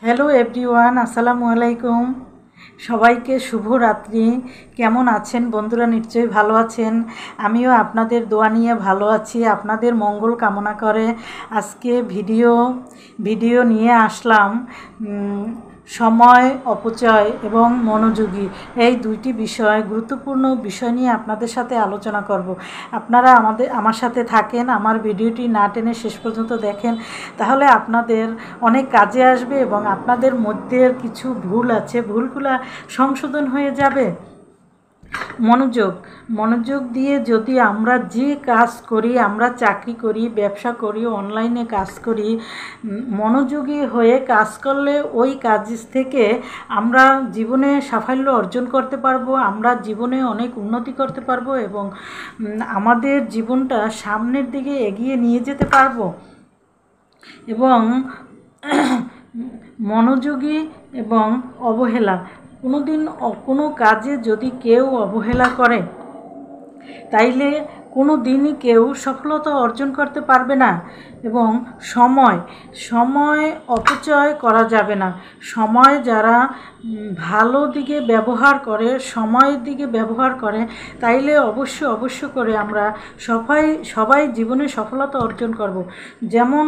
Hello everyone, আসসালামু আলাইকুম। সবাইকে শুভ রাত্রি। কেমন আছেন বন্ধুরা? নিশ্চয়ই ভালো আছেন। আমিও আপনাদের দোয়া নিয়ে ভালো আছি, আপনাদের মঙ্গল কামনা করে আজকে ভিডিও নিয়ে আসলাম। সময় অপচয় এবং মনোযোগী, এই দুইটি গুরুত্বপূর্ণ বিষয় নিয়ে আপনাদের সাথে আলোচনা করব। আপনারা আমার সাথে থাকেন, আমার ভিডিওটি না টেনে শেষ পর্যন্ত দেখেন, তাহলে আপনাদের অনেক কাজে আসবে এবং আপনাদের মধ্যে কিছু ভুল আছে, ভুলগুলো সংশোধন হয়ে যাবে। মনোযোগ দিয়ে যদি আমরা যে কাজ করি, আমরা চাকরি করি, ব্যবসা করি, অনলাইনে কাজ করি, মনোযোগী হয়ে কাজ করলে ওই কাজ থেকে আমরা জীবনে সাফল্য অর্জন করতে পারবো, আমরা জীবনে অনেক উন্নতি করতে পারবো এবং আমাদের জীবনটা সামনের দিকে এগিয়ে নিয়ে যেতে পারবো। এবং মনোযোগী এবং অবহেলা, কোনো কাজে যদি কেউ অবহেলা করে তাইলে কোনো দিনই কেউ সফলতা অর্জন করতে পারবে না। এবং সময় অপচয় করা যাবে না। সময় যারা ভালো দিকে ব্যবহার করে, সময়ের দিকে ব্যবহার করে, তাইলে অবশ্য করে আমরা সবাই জীবনে সফলতা অর্জন করব। যেমন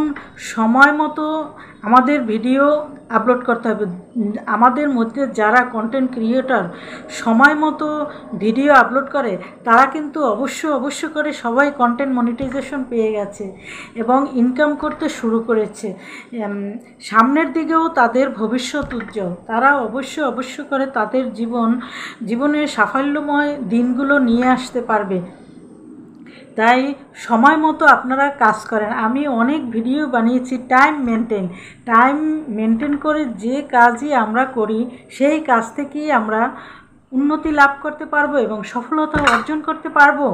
সময় মতো আমাদের ভিডিও আপলোড করতে হবে। আমাদের মধ্যে যারা কন্টেন্ট ক্রিয়েটর সময় মতো ভিডিও আপলোড করে, তারা কিন্তু অবশ্য করে সবাই কন্টেন্ট মনিটাইজেশন পেয়ে গেছে এবং ইনকাম করতে শুরু করেছে। সামনের দিকেও তাদের ভবিষ্যৎ উজ্জ্বল। তারা অবশ্য করে তাদের জীবনের সাফল্যময় দিনগুলো নিয়ে আসতে পারবে। তাই সময় মতো আপনারা কাজ করেন। আমি অনেক ভিডিও বানিয়েছি টাইম মেনটেন করে যে কাজই আমরা করি, সেই কাজ থেকেই আমরা উন্নতি লাভ করতে পারবো এবং সফলতা অর্জন করতে পারবো।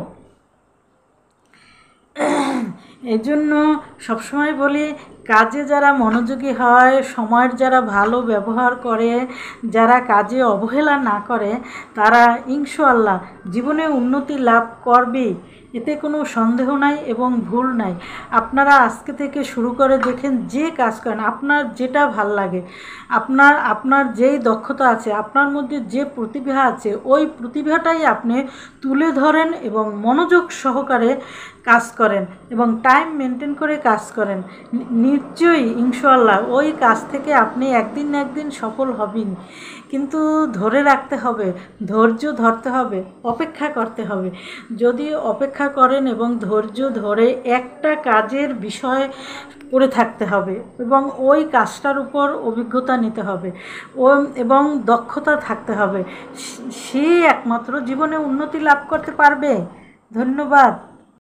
এই জন্য সবসময় বলি, কাজে যারা মনোযোগী হয়, সময়ের যারা ভালো ব্যবহার করে, যারা কাজে অবহেলা না করে, তারা ইনশাআল্লাহ জীবনে উন্নতি লাভ করবেই। এতে কোনো সন্দেহ নাই এবং ভুল নাই। আপনারা আজকে থেকে শুরু করে দেখেন, যে কাজ করেন, আপনার যেটা ভাল লাগে, আপনার যেই দক্ষতা আছে, আপনার মধ্যে যে প্রতিভা আছে, ওই প্রতিভাটাই আপনি তুলে ধরেন এবং মনোযোগ সহকারে কাজ করেন এবং টাইম মেনটেন করে কাজ করেন। নিশ্চয়ই ইনশাআল্লাহ ওই কাজ থেকে আপনি একদিন না একদিন সফল হবেন। কিন্তু ধরে রাখতে হবে, ধৈর্য ধরতে হবে, অপেক্ষা করতে হবে। যদি অপেক্ষা করেন এবং ধৈর্য ধরে একটা কাজের বিষয় করে থাকতে হবে এবং ওই কাজটার উপর অভিজ্ঞতা নিতে হবে এবং দক্ষতা থাকতে হবে, সে একমাত্র জীবনে উন্নতি লাভ করতে পারবে। ধন্যবাদ।